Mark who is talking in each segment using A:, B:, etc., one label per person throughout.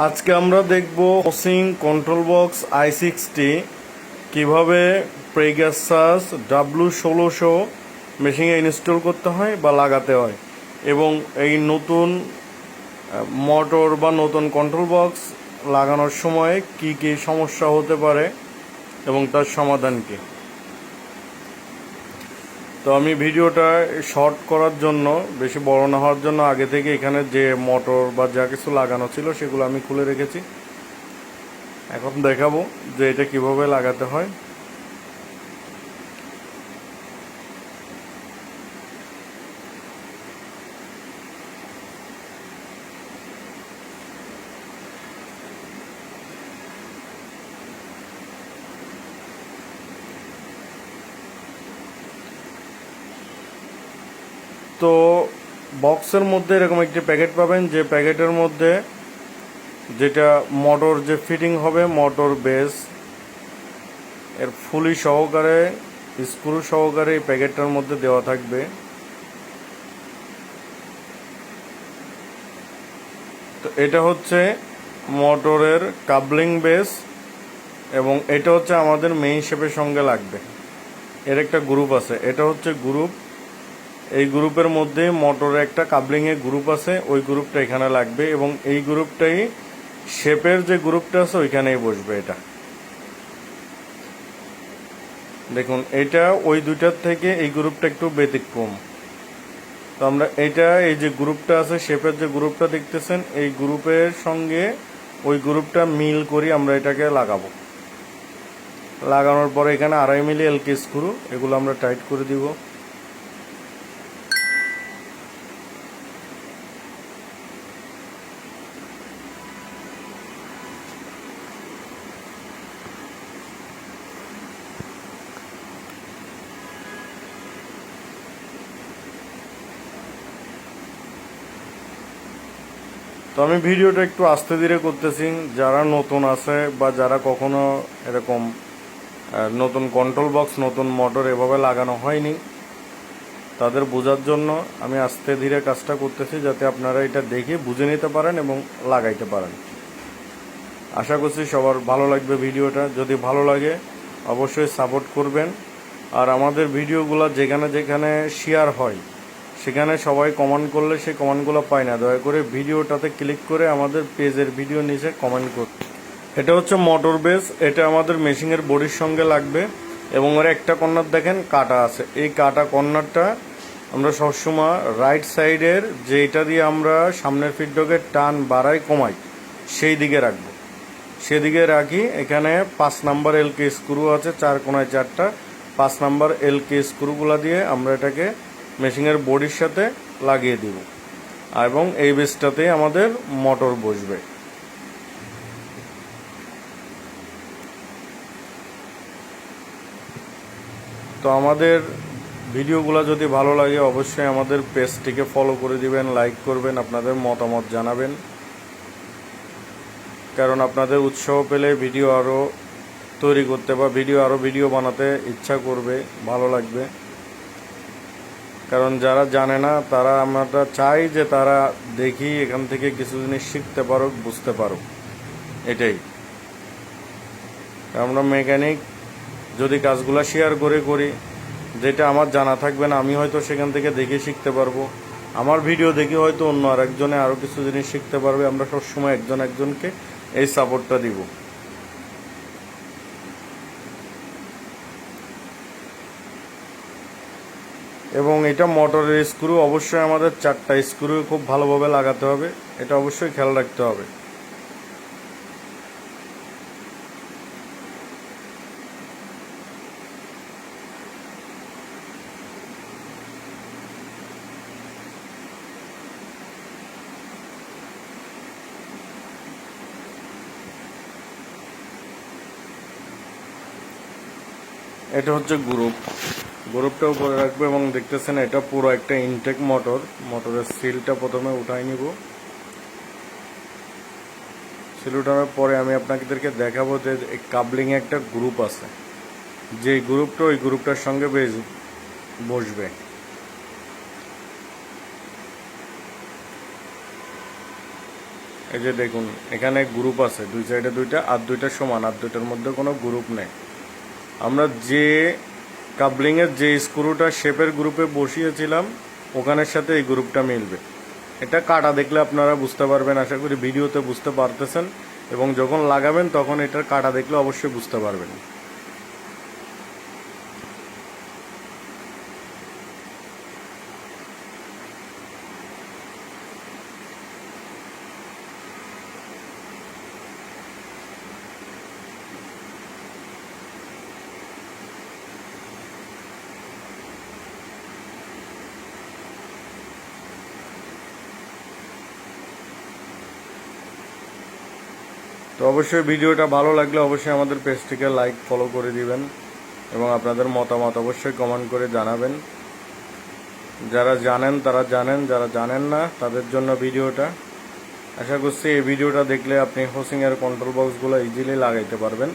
A: আজকে আমরা দেখব ওসিং কন্ট্রোল বক্স i60 কিভাবে পেগাসাস W1600 মেশিনে ইনস্টল করতে হয় বা লাগাতে হয়, এবং এই নতুন মোটর বা নতুন কন্ট্রোল বক্স লাগানোর সময় কি কি সমস্যা হতে পারে এবং তার সমাধান কি। তো আমি ভিডিওটা শর্ট করার জন্য, বেশি বড় না হওয়ার জন্য আগে থেকে এখানে যে মোটর বা যা কিছু লাগানো ছিল সেগুলো আমি খুলে রেখেছি। এখন দেখাবো যে এটা কিভাবে লাগাতে হয়। তো বক্সের মধ্যে এরকম একটি প্যাকেট পাবেন, যে প্যাকেটের মধ্যে যেটা মোটর যে ফিটিং হবে, মোটর বেস এর ফুলি সহকারে, স্ক্রু সহকারে এই প্যাকেটটার মধ্যে দেওয়া থাকবে। তো এটা হচ্ছে মোটরের কাবলিং বেস, এবং এটা হচ্ছে আমাদের মেইন শেপের সঙ্গে লাগবে। এর একটা গ্রুপ আছে, এটা হচ্ছে গ্রুপ। এই গ্রুপের মধ্যে মোটরের একটা কাবলিংয়ে গ্রুপ আছে, ওই গ্রুপটা এখানে লাগবে, এবং এই গ্রুপটাই শেপের যে গ্রুপটা আছে ওইখানেই বসবে। এটা দেখুন, এটা ওই দুইটার থেকে এই গ্রুপটা একটু ব্যতিক্রম। তো আমরা এটা, এই যে গ্রুপটা আছে শেপের যে গ্রুপটা দেখতেছেন, এই গ্রুপের সঙ্গে ওই গ্রুপটা মিল করি আমরা এটাকে লাগাবো। লাগানোর পরে এখানে 2.5 মিলি এলকে স্ক্রু, এগুলো আমরা টাইট করে দিব। তো আমি ভিডিওটা একটু আস্তে ধীরে করতেছি, যারা নতুন আছে বা যারা কখনো এরকম নতুন কন্ট্রোল বক্স, নতুন মোটর এভাবে লাগানো হয়নি, তাদের বোঝার জন্য আমি আস্তে ধীরে কাজটা করতেছি, যাতে আপনারা এটা দেখে বুঝে নিতে পারেন এবং লাগাইতে পারেন। আশা করছি সবার ভালো লাগবে ভিডিওটা। যদি ভালো লাগে অবশ্যই সাপোর্ট করবেন। আর আমাদের ভিডিওগুলো যেখানে যেখানে শেয়ার হয় সেখানে সবাই কমেন্ট করলে সেই কমেন্টগুলো পায় না। দয়া করে ভিডিওটাতে ক্লিক করে আমাদের পেজের ভিডিও নিচে কমেন্ট করুন। এটা হচ্ছে মোটর বেস, এটা আমাদের মেশিনের বডির সঙ্গে লাগবে, এবং ওর একটা কর্নার দেখেন কাটা আছে। এই কাটা কর্নারটা আমরা সবসময় রাইট সাইডের, যেটা দিয়ে আমরা সামনের ফিডব্যাকের টান বাড়াই কমাই, সেই দিকে রাখবো। সেদিকে রাখি। এখানে 5 নাম্বার এলকে স্ক্রু আছে, 4 কোণায় 4টা 5 নাম্বার এলকে স্ক্রুগুলো দিয়ে আমরা এটাকে মেশিনের বডির সাথে লাগিয়ে দিব, এবং এই বেসটাতে আমাদের মোটর বসবে। তো আমাদের ভিডিওগুলো যদি ভালো লাগে অবশ্যই আমাদের পেজটিকে ফলো করে দিবেন, লাইক করবেন, আপনাদের মতামত জানাবেন, কারণ আপনাদের উৎসাহ পেলে ভিডিও আরও তৈরি করতে বা ভিডিও বানাতে ইচ্ছা করবে, ভালো লাগবে। কারণ যারা জানে না তারা, আমরা চাই যে তারা দেখি এখান থেকে কিছু জিনিস শিখতে পারুক, বুঝতে পারুক, এটাই। আমরা মেকানিক যদি কাজগুলো শেয়ার করে করি, যেটা আমার জানা থাকবে না, আমি হয়তো সেখান থেকে দেখে শিখতে পারবো। আমার ভিডিও দেখে হয়তো অন্য আরেকজনে আরও কিছু জিনিস শিখতে পারবে। আমরা সবসময় একজন একজনকে এই সাপোর্টটা দিব। এবং এটা মোটরের স্ক্রু অবশ্যই আমাদের 4টা স্ক্রু খুব ভালোভাবে লাগাতে হবে, এটা অবশ্যই খেয়াল রাখতে হবে। এটা হচ্ছে গ্রুপটা উপরে রাখবে, এবং দেখতেছেন এটা পুরো একটা ইনটেক মোটরের সিলটা প্রথমে উঠাই নিব। সিল উঠানোর পরে আমি আপনাদেরকে দেখাবো যে কাবলিংয়ে একটা গ্রুপ আছে, যে গ্রুপটা ওই গ্রুপটার সঙ্গে বসবে। এই যে দেখুন এখানে গ্রুপ আছে, দুই সাইডে দুইটা, আর দুইটা সমান, আর দুইটার মধ্যে কোনো গ্রুপ নেই। আমরা যে কাবলিংয়ের যে স্ক্রুটা শেপের গ্রুপে বসিয়েছিলাম ওখানের সাথে এই গ্রুপটা মিলবে। এটা কাটা দেখলে আপনারা বুঝতে পারবেন, আশা করি ভিডিওতে বুঝতে পারতেছেন, এবং যখন লাগাবেন তখন এটার কাটা দেখলে অবশ্যই বুঝতে পারবেন। তো অবশ্যই ভিডিওটা ভালো লাগলে অবশ্যই আমাদের পেজটিকে লাইক ফলো করে দিবেন, এবং আপনাদের মতামত অবশ্যই কমেন্ট করে জানাবেন। যারা জানেন তারা জানেন, যারা জানেন না তাদের জন্য ভিডিওটা। আশা করছি এই ভিডিওটা দেখলে আপনি হোসিংয়ের কন্ট্রোল বক্সগুলো ইজিলি লাগাইতে পারবেন।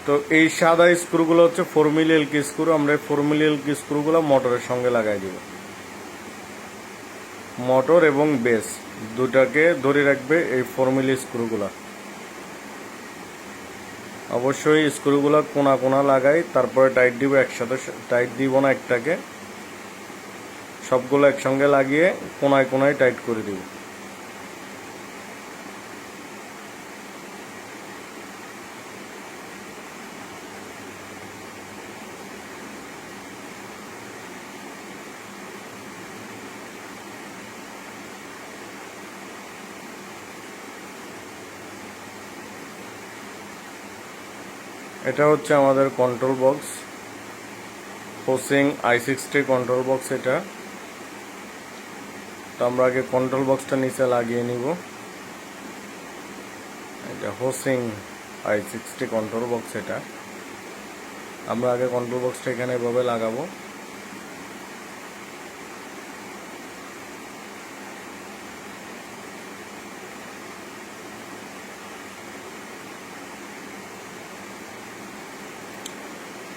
A: তো এই সাদা স্ক্রুগুলো হচ্ছে 4 মিলি এলকি স্ক্রু। আমরা 4 মিলি এলকি স্ক্রুগুলো মোটরের সঙ্গে লাগাই দিব। মোটর এবং বেস দুটাকে ধরে রাখবে এই 4 মিলি স্ক্রুগুলো। অবশ্যই স্ক্রুগুলো কোনা কোনা লাগাই, তারপরে টাইট দিব। একসাথে টাইট দিব না একটাকে, সবগুলো একসঙ্গে লাগিয়ে কোনায় কোনায় টাইট করে দিব। এটা হচ্ছে আমাদের কন্ট্রোল বক্স, হোসিং i60 কন্ট্রোল বক্স এটা। তো আমরা আগে কন্ট্রোল বক্সটা নিচে লাগিয়ে নিব। এটা হোসিং i60 কন্ট্রোল বক্স এটা। আমরা আগে কন্ট্রোল বক্সটা এখানে এভাবে লাগাবো।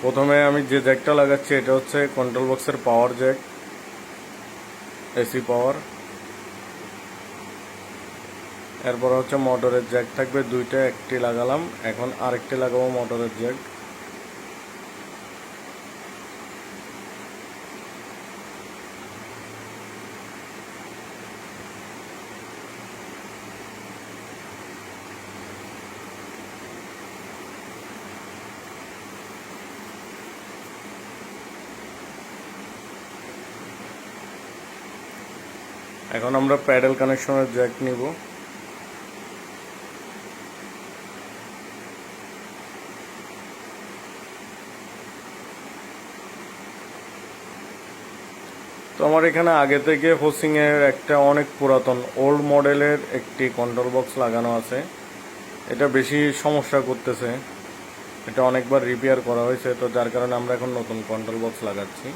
A: প্রথমে আমি যে জ্যাকটা লাগাচ্ছি এটা হচ্ছে কন্ট্রোল বক্সের পাওয়ার জ্যাক, এসি পাওয়ার। এরপর হচ্ছে মোটরের জ্যাক থাকবে দুইটা, একটি লাগালাম, এখন আরেকটি লাগাবো মোটরের জ্যাক। এখন আমরা প্যাডেল কানেকশনের জ্যাক নিব। তো আমার এখানে আগে থেকে হোসিংয়ের একটা অনেক পুরাতন ওল্ড মডেলের একটি কন্ট্রোল বক্স লাগানো আছে। এটা বেশি সমস্যা করতেছে, এটা অনেকবার রিপেয়ার করা হয়েছে, তো যার কারণে আমরা এখন নতুন কন্ট্রোল বক্স লাগাচ্ছি।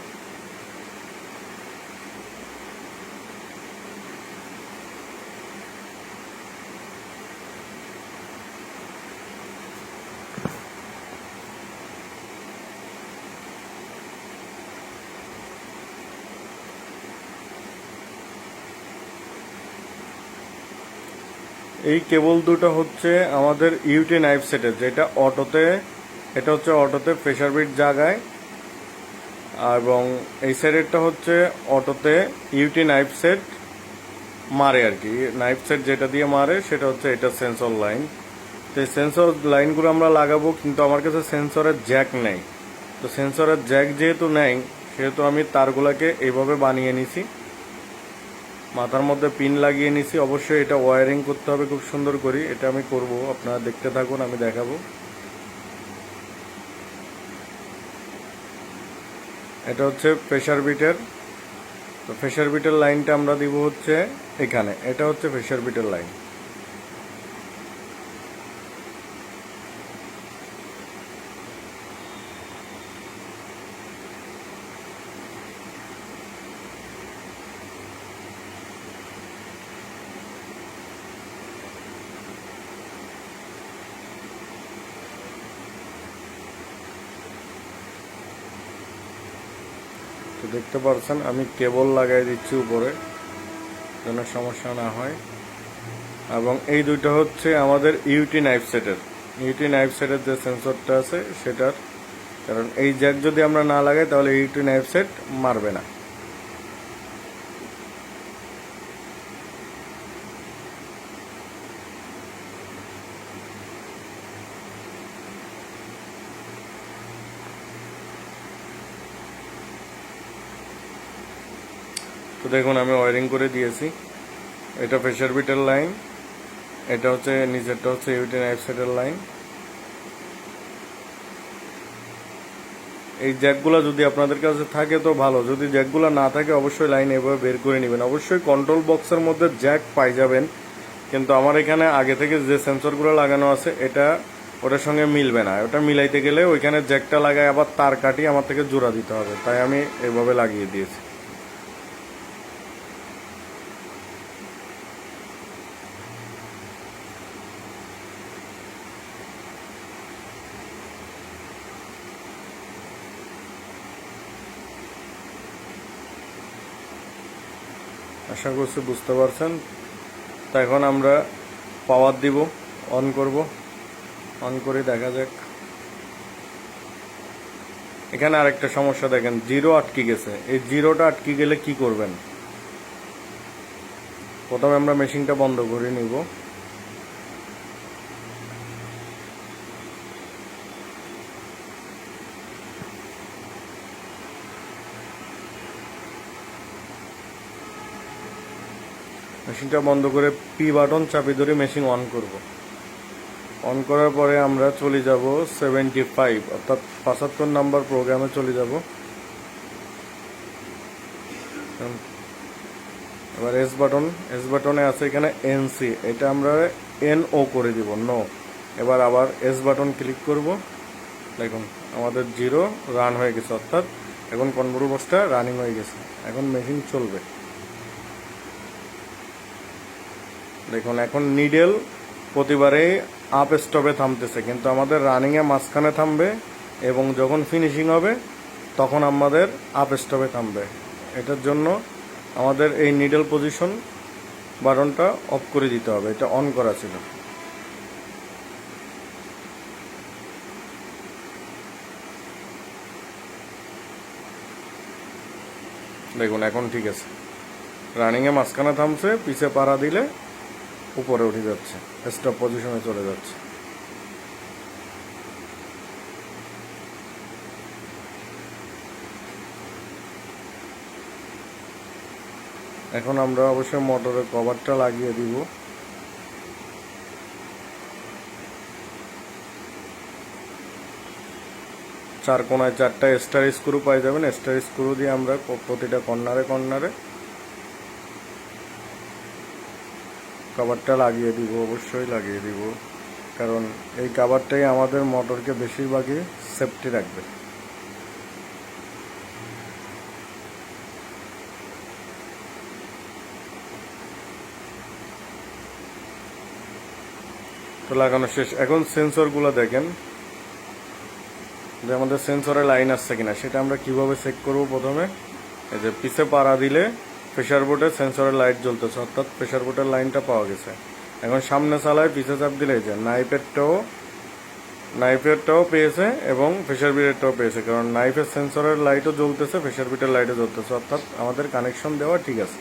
A: এই কেবল দুটো হচ্ছে আমাদের ইউটি নাইফ সেটের, যেটা অটোতে, এটা হচ্ছে অটোতে প্রেসার বিট জাগায়, এবং এই সাইডেরটা হচ্ছে অটোতে ইউটি নাইফ সেট মারে আর কি। নাইফ সেট যেটা দিয়ে মারে সেটা হচ্ছে এটা সেন্সর লাইন। তো এই সেন্সর লাইনগুলো আমরা লাগাবো, কিন্তু আমার কাছে সেন্সরের জ্যাক নেই। তো সেন্সরের জ্যাক যেহেতু নেই সেহেতু আমি তারগুলোকে এইভাবে বানিয়ে নিছি, মাথার মধ্যে পিন লাগিয়ে নিছি। অবশ্যই এটা ওয়্যারিং করতে হবে খুব সুন্দর করে, এটা আমি করব, আপনারা দেখতে থাকুন, আমি দেখাবো। এটা হচ্ছে প্রেসার বিটের। তো প্রেসার বিটের লাইনটা আমরা দিব হচ্ছে এখানে, এটা হচ্ছে প্রেসার বিটের লাইন। তো দেখতে পাচ্ছেন আমি কেবল লাগাই দিচ্ছি উপরে। যেন সমস্যা না হয়। এবং এই দুইটা হচ্ছে আমাদের ইউটি নাইফ সেটের যে সেন্সরটা আছে সেটার, কারণ এই জ্যাক যদি আমরা না লাগাই তাহলে ইউটি নাইফ সেট মারবে না। তো দেখুন আমি ওয়ারিং করে দিয়েছি। এটা প্রেসার বিটের লাইন, এটা হচ্ছে নিচেরটা হচ্ছে ইউটি নাইফ সেটের লাইন। এই জ্যাকগুলো যদি আপনাদের কাছে থাকে তো ভালো, যদি জ্যাকগুলো না থাকে অবশ্যই লাইন এভাবে বের করে নেবেন। অবশ্যই কন্ট্রোল বক্সের মধ্যে জ্যাক পাই যাবেন, কিন্তু আমার এখানে আগে থেকে যে সেন্সরগুলো লাগানো আছে এটা ওটার সঙ্গে মিলবে না। ওটা মিলাইতে গেলে ওইখানে জ্যাকটা লাগায় আবার তার কাটিয়ে আমার থেকে জোড়া দিতে হবে, তাই আমি এভাবে লাগিয়ে দিয়েছি। আশা করছি বুঝতে পারছেন। তা এখন আমরা পাওয়ার দিব, অন করব, অন করে দেখা যাক। এখানে আরেকটা সমস্যা দেখেন, জিরো আটকে গেছে। এই জিরোটা আটকে গেলে কি করবেন? প্রথমে আমরা মেশিনটা বন্ধ করে নিব। মেশিনটা বন্ধ করে পি বাটন চাপি ধরে মেশিন অন করব। অন করার পরে আমরা চলে যাব 75 অর্থাৎ 75 নাম্বার প্রোগ্রামে চলে যাব। এবার এস বাটনে আছে এখানে এনসি, এটা আমরা এনও করে দিব, নো। এবার আবার এস বাটন ক্লিক করব। দেখুন আমাদের জিরো রান হয়ে গেছে, অর্থাৎ এখন কন্ট্রোল বক্সটা রানিং হয়ে গেছে। এখন মেশিন চলবে। দেখুন এখন নিডেল প্রতিবারেই আপ স্টপে থামতেছে, কিন্তু আমাদের রানিংয়ে মাঝখানে থামবে এবং যখন ফিনিশিং হবে তখন আমাদের আপ স্টপে থামবে। এটার জন্য আমাদের এই নিডেল পজিশন বাটনটা অফ করে দিতে হবে, এটা অন করা ছিল। দেখুন এখন ঠিক আছে, রানিংয়ে মাঝখানে থামছে, পিছে পাড়া দিলে উপরে উঠে যাচ্ছে, স্টপ পজিশনে চলে যাচ্ছে। এখন আমরা অবশ্যই মোটরের কভারটা লাগিয়ে দিব। চার কোনায় 4টা স্টার স্ক্রু পাই যাবেন। স্টার স্ক্রু দিয়ে আমরা প্রতিটা কর্নারে কভারটা লাগিয়ে দিব, অবশ্যই লাগিয়ে দিব, কারণ এই কভারটাই আমাদের মোটরকে বেশিরভাগই সেফটি রাখবে। তো লাগানো শেষ। এখন সেন্সরগুলো দেখেন যে আমাদের সেন্সরে লাইন আসছে কিনা, সেটা আমরা কিভাবে চেক করব। প্রথমে এই যে পিছে পাড়া দিলে প্রেসার বোর্ডে সেন্সরের লাইট জ্বলতেছে, অর্থাৎ প্রেসার বোর্ডের লাইনটা পাওয়া গেছে। এখন সামনে চালায় পিছে চাপ দিলে এই যে নাইফেরটাও পেয়েছে এবং প্রেসার বিটেরটাও পেয়েছে, কারণ নাইফের সেন্সরের লাইটও জ্বলতেছে, প্রেসার বিটের লাইটও জ্বলতেছে, অর্থাৎ আমাদের কানেকশন দেওয়া ঠিক আছে।